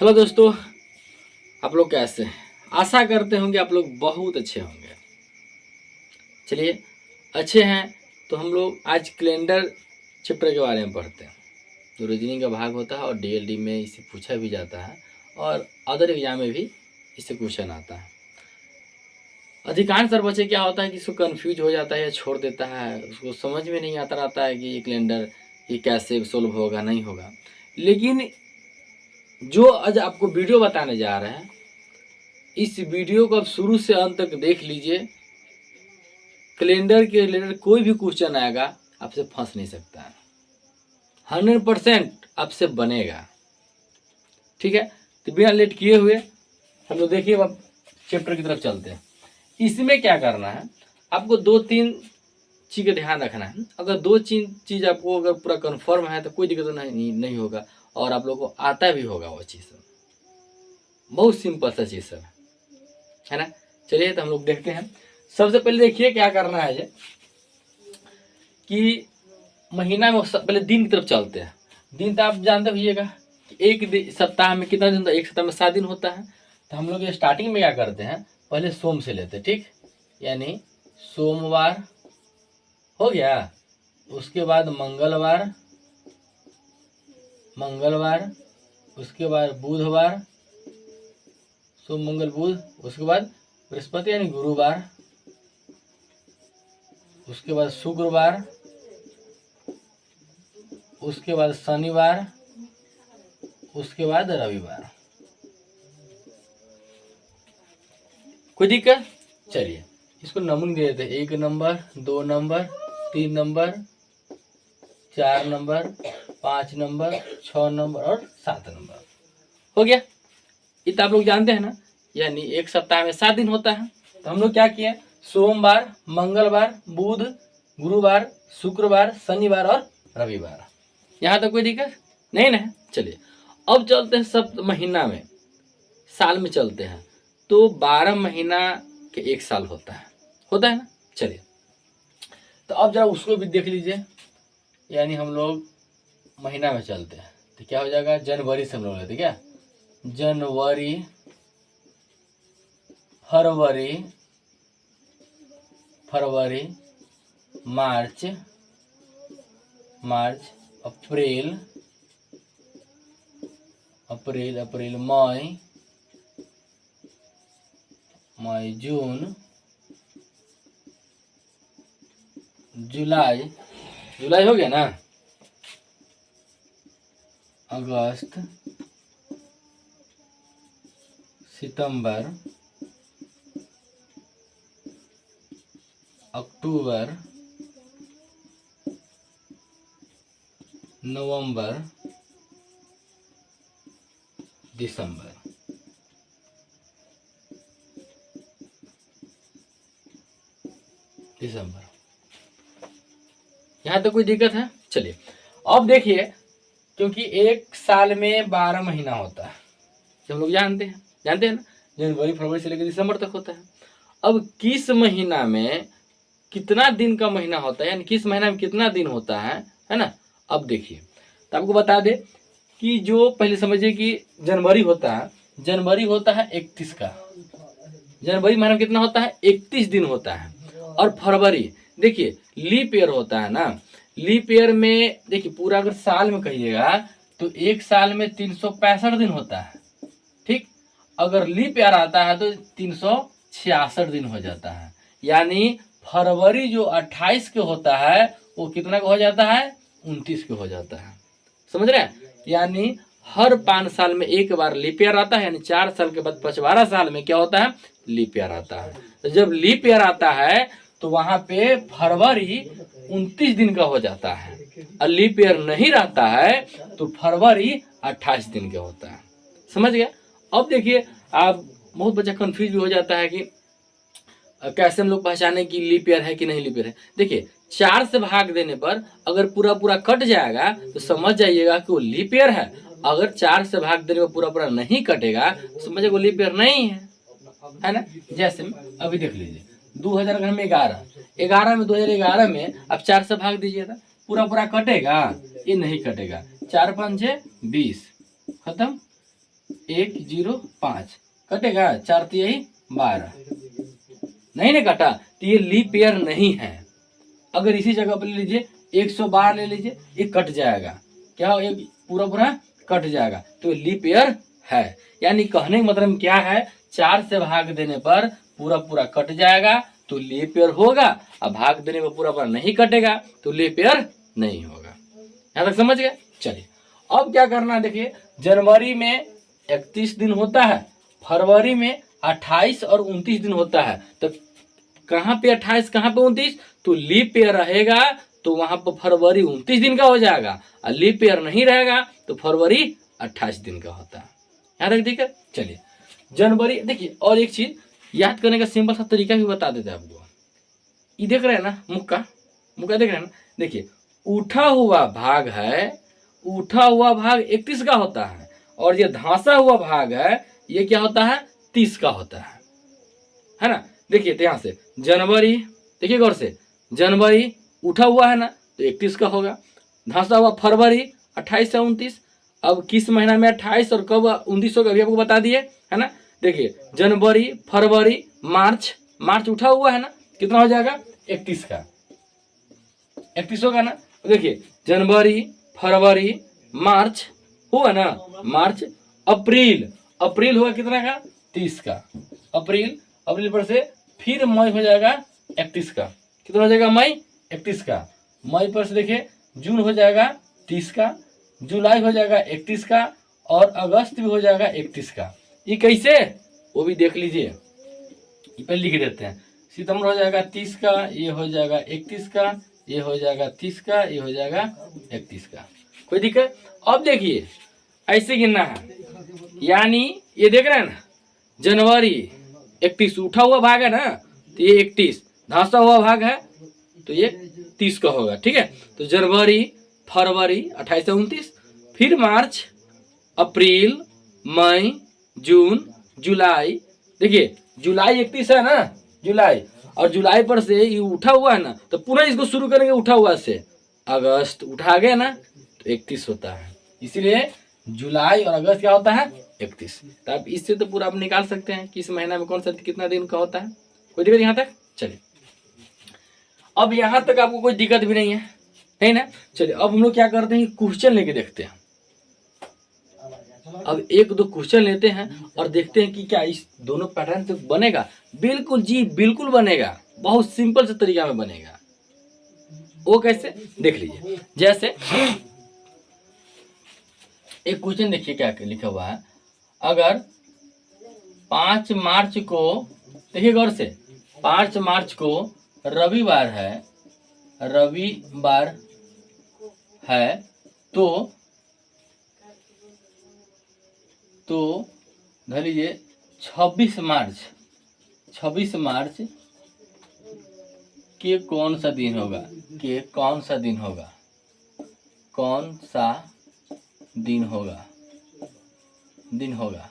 Hello दोस्तों, आप लोग कैसे हैं? आशा करते होंगे आप लोग बहुत अच्छे होंगे। चलिए, अच्छे हैं तो हम लोग आज कैलेंडर चैप्टर के बारे में पढ़ते हैं जो रीजनिंग का भाग होता है और डीएलडी में इसे पूछा भी जाता है और अदर एग्जाम में भी इससे क्वेश्चन आता है। अधिकांश सर बच्चे क्या होता है कि इसको कन्फ्यूज हो जाता है या छोड़ देता है, उसको समझ में नहीं आता रहता है कि ये कैलेंडर ये कैसे सोल्व होगा नहीं होगा। लेकिन जो आज आपको वीडियो बताने जा रहे हैं, इस वीडियो को आप शुरू से अंत तक देख लीजिए। कैलेंडर के रिलेटेड कोई भी क्वेश्चन आएगा आपसे फंस नहीं सकता है, 100% आपसे बनेगा। ठीक है, तो बिना लेट किए हुए हम लोग देखिए अब चैप्टर की तरफ चलते हैं। इसमें क्या करना है, आपको 2-3 चीज़ का ध्यान रखना है। अगर 2 चीज़ आपको अगर पूरा कन्फर्म है तो कोई दिक्कत नहीं होगा और आप लोग को आता भी होगा वो चीज़। बहुत सिंपल सा चीज़ है ना। चलिए तो हम लोग देखते हैं। सबसे पहले देखिए क्या करना है ये कि महीना में पहले दिन की तरफ चलते हैं। दिन तो आप जानते होइएगा, एक सप्ताह में कितना दिन होता है? एक सप्ताह में 7 दिन होता है। तो हम लोग स्टार्टिंग में क्या करते हैं, पहले सोम से लेते हैं। ठीक, यानी सोमवार हो गया, उसके बाद मंगलवार, उसके बाद बुधवार, सोम मंगल बुध, उसके बाद बृहस्पति यानी गुरुवार, उसके बाद शुक्रवार, उसके बाद शनिवार, उसके बाद रविवार। कोई दिक्कत? चलिए इसको नंबरिंग दे देते हैं। 1 number, 2 number, 3 number, 4 number, 5 number, 6 number और 7 नंबर। हो गया। इतना आप लोग जानते हैं ना, यानी एक सप्ताह में 7 दिन होता है। तो हम लोग क्या किए, सोमवार, मंगलवार, बुध, गुरुवार, शुक्रवार, शनिवार और रविवार। यहाँ तक कोई दिक्कत नहीं ना। चलिए अब चलते हैं सब महीना में, साल में चलते हैं। तो 12 महीना के एक साल होता है ना। चलिए तो अब जरा उसको भी देख लीजिए। यानी हम लोग महीना में चलते हैं तो क्या हो जाएगा, जनवरी से हम लोग लेते क्या, जनवरी, फरवरी, मार्च, अप्रैल, मई, जून, जुलाई हो गया ना, अगस्त, सितंबर, अक्टूबर, नवंबर, दिसंबर। यहाँ तो कोई दिक्कत है? चलिए अब देखिए, क्योंकि एक साल में 12 महीना होता है, जो हम लोग जानते हैं ना, जनवरी फरवरी से लेकर दिसंबर तक होता है। अब किस महीना में कितना दिन का महीना होता है, यानी किस महीना में कितना दिन होता है ना। अब देखिए तो आपको बता दे कि जो पहले समझिए कि जनवरी होता है 31 का। जनवरी महीना में कितना होता है, 31 दिन होता है। और फरवरी देखिए लीप ईयर होता है ना। लीप ईयर में देखिए पूरा अगर साल में कहिएगा तो एक साल में 365 दिन होता है। ठीक, अगर लीप ईयर आता है तो 366 दिन हो जाता है। यानी फरवरी जो 28 के होता है वो कितना का हो जाता है, 29 के हो जाता है। समझ रहे हैं? यानी हर 5 साल में एक बार लीप ईयर आता है, यानी 4 साल के बाद 12 साल में क्या होता है, लीप ईयर आता है। तो जब लीप ईयर आता है तो वहां पे फरवरी 29 दिन का हो जाता है, और लीप ईयर नहीं रहता है तो फरवरी 28 दिन का होता है। समझ गया? अब देखिए आप बहुत बच्चा कंफ्यूज भी हो जाता है कि कैसे हम लोग पहचाने कि लीप ईयर है कि नहीं लीप ईयर है। देखिए 4 से भाग देने पर अगर पूरा कट जाएगा तो समझ जाइएगा कि वो लीप ईयर है। अगर 4 से भाग देने पर पूरा नहीं कटेगा तो समझिए वो लीप ईयर नहीं है ना। जैसे अभी देख लीजिए 2000 में 11 में 2011 में आप 4 से भाग दीजिएगा, पूरा कटेगा, ये नहीं कटेगा। 4 5 6 20 खत्म, 105 कटेगा, 4 तिहाई 12, नहीं ना कटा, तो ये लीप ईयर नहीं है। अगर इसी जगह पर ले लीजिए 112 ले लीजिए, ये कट जाएगा, क्या हो, एक पूरा पूरा कट जाएगा, तो लीप ईयर है। यानी कहने का मतलब क्या है, 4 से भाग देने पर पूरा पूरा कट जाएगा तो लीप ईयर होगा, और भाग देने पर पूरा पूरा नहीं कटेगा तो लीप ईयर नहीं होगा। यहाँ तक समझ गए। चलिए अब क्या करना है, देखिए जनवरी में 31 दिन होता है, फरवरी में 28 और 29 दिन होता है, तो कहाँ पे 28 कहाँ पे 29, तो लीप ईयर रहेगा तो वहां पर फरवरी 29 दिन का हो जाएगा, और लीप ईयर नहीं रहेगा तो फरवरी 28 दिन का होता है। यहाँ तक ठीक है। चलिए जनवरी, देखिए और एक चीज याद करने का सिंपल सा तरीका भी बता देते हैं आपको। ये देख रहे हैं ना, मुक्का मुक्का देख रहे हैं ना, देखिए उठा हुआ भाग है, उठा हुआ भाग 31 का होता है, और ये धंसा हुआ भाग है ये क्या होता है, 30 का होता है ना। देखिए तो यहाँ से जनवरी, देखिए गौर से, जनवरी उठा हुआ है ना तो 31 का होगा, धंसा हुआ फरवरी 28 से 29, अब किस महीना में 28 और कब 29 होगा अभी आपको बता दिए, है ना। देखिए जनवरी फरवरी मार्च, मार्च उठा हुआ है ना, कितना हो जाएगा 31 का, 31 होगा ना। देखिए जनवरी फरवरी मार्च हुआ ना, मार्च, अप्रैल, अप्रैल हुआ कितना का 30 का, अप्रैल, अप्रैल पर से फिर मई हो जाएगा 31 का, कितना हो जाएगा मई 31 का, मई पर से देखिए जून हो जाएगा 30 का, जुलाई हो जाएगा 31 का, और अगस्त भी हो जाएगा 31 का। ये कैसे, वो भी देख लीजिए, ये पहले लिख देते हैं। सितंबर हो जाएगा 30 का, ये हो जाएगा 31 का, ये हो जाएगा 30 का, ये हो जाएगा 31 का, कोई दिक्कत। अब देखिए ऐसे गिनना है, यानी ये देख रहे हैं ना, जनवरी 31 उठा हुआ भाग है ना, तो ये 31, धंसा हुआ भाग है तो ये 30 का होगा, ठीक है। तो जनवरी फरवरी 28 से 29, फिर मार्च अप्रैल मई जून जुलाई, देखिए जुलाई 31 है ना, जुलाई, और जुलाई पर से ये उठा हुआ है ना, तो पुनः इसको शुरू करेंगे उठा हुआ से, अगस्त उठा गए ना तो 31 होता है, इसीलिए जुलाई और अगस्त क्या होता है 31। तो आप इससे तो पूरा आप निकाल सकते हैं किस महीना में कौन सा कितना दिन का होता है, कोई दिक्कत यहाँ तक। चलिए अब यहाँ तक आपको कोई दिक्कत भी नहीं है ना। चलिए अब हम लोग क्या करते हैं, क्वेश्चन लेके देखते हैं। अब एक दो क्वेश्चन लेते हैं और देखते हैं कि क्या इस दोनों पैटर्न से बनेगा। बिल्कुल जी बिल्कुल बनेगा, बहुत सिंपल से तरीका में बनेगा। वो कैसे, देख लीजिए। जैसे एक क्वेश्चन देखिए क्या लिखा हुआ है, अगर 5 मार्च को, देखिए गौर से, 5 मार्च को रविवार है, रविवार है, तो धर लीजिए 26 मार्च के कौन सा दिन होगा, के कौन सा दिन होगा, कौन सा दिन होगा, दिन होगा।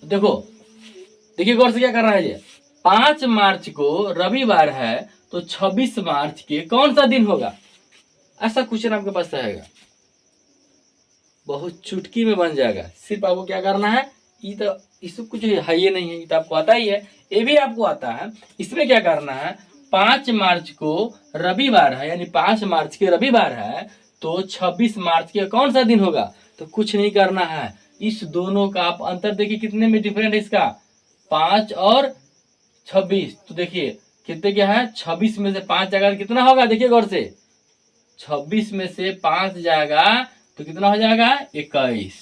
देखो देखिए गौर से क्या कर रहा है ये, 5 मार्च को रविवार है तो 26 मार्च के कौन सा दिन होगा, ऐसा क्वेश्चन आपके पास रहेगा। बहुत चुटकी में बन जाएगा, सिर्फ आपको क्या करना है, ये तो इसमें कुछ है ये नहीं है, ये तो आपको आता ही है, ये भी आपको आता है। इसमें क्या करना है, 5 मार्च को रविवार है, यानी 5 मार्च के रविवार है तो 26 मार्च के कौन सा दिन होगा। तो कुछ नहीं करना है, इस दोनों का आप अंतर देखिए कितने में डिफरेंट है इसका, 5 और 26। तो देखिए कितने क्या है, 26 में से 5 जाएगा कितना होगा, देखिए गौर से, 26 में से 5 जाएगा तो कितना हो जाएगा 21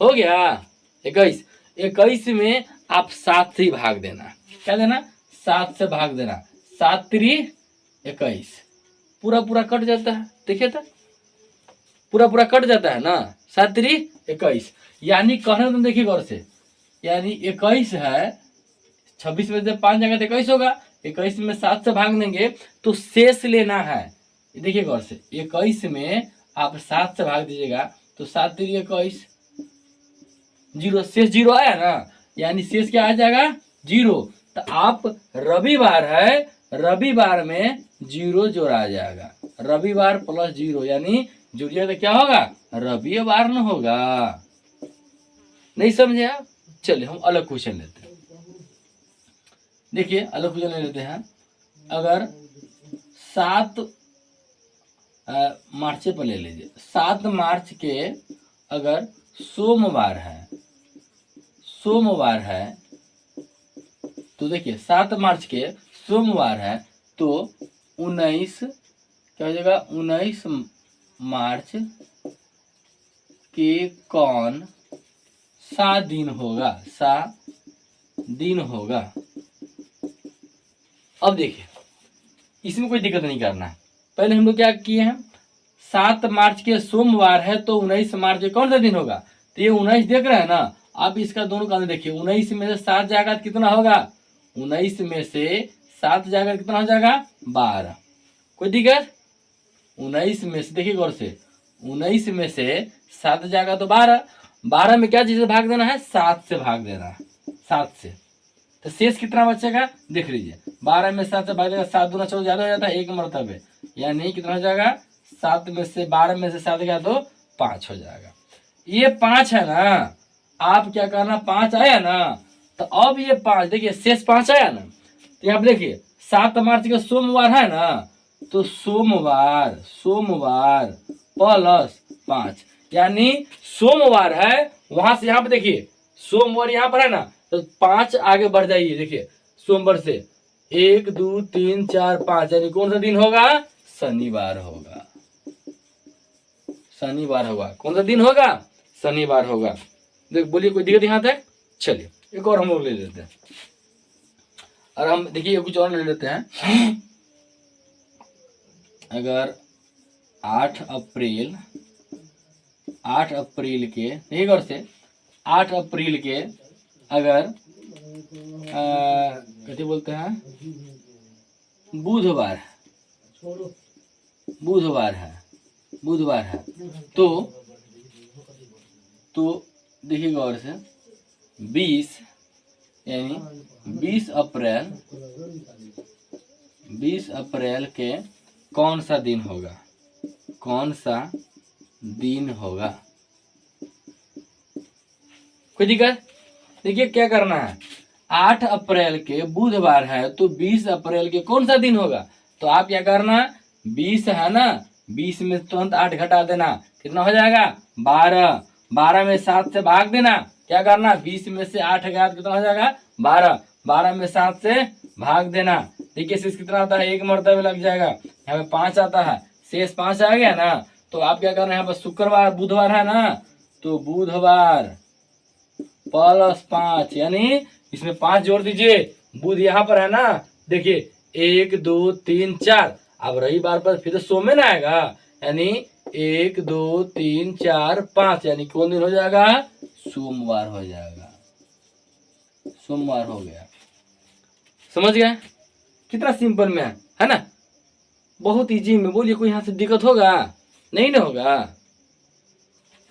हो गया। 21 में आप 7 से भाग देना, क्या देना, 7 से भाग देना, 7 3 21, पूरा पूरा कट जाता है। देखिए तो पूरा पूरा कट जाता है ना, 7 3 21, यानी कहने तुम देखिए गौर से, यानी 21 है, 26 में से 5 जाएगा तो 21 होगा, 21 में 7 से भाग देंगे तो शेष लेना है। देखिए गौर से, 21 में आप 7 से भाग दीजिएगा तो 7 3 21, जीरो, शेष जीरो आया ना, यानी शेष क्या आ जाएगा 0। तो आप रविवार है, रविवार में 0 जोड़ा जाएगा, रविवार प्लस 0 यानी जुड़िए तो क्या होगा, रविवार न होगा। नहीं समझे आप? चलिए हम अलग क्वेश्चन लेते हैं। देखिए अलग क्वेश्चन ले लेते हैं। अगर 7 मार्च पर ले लीजिए, 7 मार्च के अगर सोमवार है तो देखिए 7 मार्च के सोमवार है तो 19 क्या हो जाएगा, 19 मार्च के कौन सा दिन होगा। अब देखिए इसमें कोई दिक्कत नहीं करना है। पहले हम लोग क्या किए हैं, 7 मार्च के सोमवार है तो 19 मार्च के कौन सा दिन होगा। तो ये 19 देख रहे हैं ना आप, इसका दोनों का देखिए 19 में से 7 जाएगा तो कितना होगा, 19 में से 7 जाएगा कितना हो जाएगा 12। कोई दिक्कत, 19 में से देखिए गौर से, 19 में से 7 जाएगा तो 12, 12 में क्या चीज से भाग देना है, 7 से भाग देना है, 7 से। तो शेष कितना बचेगा देख लीजिए, 12 में 7 से भाग देगा, 7 दूना 14 ज्यादा हो जाता है 1 मरतबे, यानी कितना हो जाएगा 7 में से 12 में से 7 गया तो 5 हो जाएगा। ये 5 है ना, आप क्या करना, 5 आया ना तो अब ये 5 देखिए शेष 5 आया ना, तो यहाँ देखिए 7 मार्च का सोमवार है ना, तो सोमवार प्लस 5, यानी सोमवार है वहां से यहाँ पे देखिए सोमवार यहाँ पर है ना, तो 5 आगे बढ़ जाइए, देखिए सोमवार से 1 2 3 4 5, यानी कौन सा दिन होगा, शनिवार होगा। कौन सा दिन होगा, शनिवार होगा। देख बोलिए कोई दिक्कत यहाँ तक। चलिए एक और हम लोग ले लेते हैं, और हम देखिए कुछ और ले लेते हैं। अगर 8 अप्रैल के एक और से 8 अप्रैल के अगर कैसे बोलते हैं, बुधवार है तो देखिए गौर से 20 यानी 20 अप्रैल के कौन सा दिन होगा। कोई दिक्कत, देखिए क्या करना है, 8 अप्रैल के बुधवार है तो 20 अप्रैल के कौन सा दिन होगा। तो आप क्या करना, 20 है ना, 20 में तुरंत 8 घटा देना, कितना हो जाएगा 12, 12 में 7 से भाग देना, क्या करना 20 में से 8 गया तो कितना हो जाएगा 12, 12 में 7 से भाग देना। देखिए शेष कितना आता है, 1 मरतबे लग जाएगा, यहाँ पे 5 आता है, शेष 5 आ गया ना। तो आप क्या करना है, यहाँ पर शुक्रवार बुधवार है ना, तो बुधवार प्लस 5, यानी इसमें 5 जोड़ दीजिए, बुध यहाँ पर है ना, देखिए 1 2 3 4, अब रविवार पर फिर सोम में ना आएगा, यानी 1 2 3 4 5, यानी कौन दिन हो जाएगा, सोमवार हो जाएगा। सोमवार हो गया, समझ गए कितना सिंपल में है ना, बहुत इजी में। बोलिए कोई यहाँ से दिक्कत होगा, नहीं ना होगा,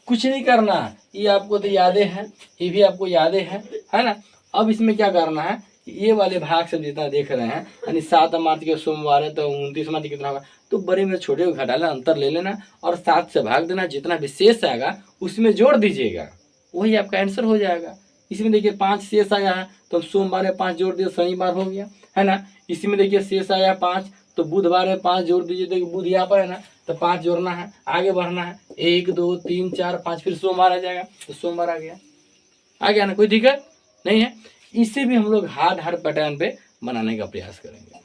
कुछ नहीं करना, ये आपको तो यादें हैं, ये भी आपको यादें है ना। अब इसमें क्या करना है, ये वाले भाग से जितना देख रहे हैं, यानी 7 मार्च के सोमवार है तो 29 मार्च कितना होगा, तो बड़े में छोटे को घटा लेना, अंतर ले लेना और 7 से भाग देना, जितना भी शेष आएगा उसमें जोड़ दीजिएगा, वही आपका आंसर हो जाएगा। इसमें देखिए 5 शेष आया है तो सोमवार में 5 जोड़ दिए, शनिवार हो गया है ना। इसी में देखिए शेष आया 5 तो बुधवार में 5 जोड़ दीजिए, देखिए बुध यहाँ पर है ना, तो 5 जोड़ना है, आगे बढ़ना है, 1 2 3 4 5, फिर सोमवार आ जाएगा, तो सोमवार आ गया ना, कोई दिक्कत नहीं है। इससे भी हम लोग हार्ड पैटर्न पे बनाने का प्रयास करेंगे।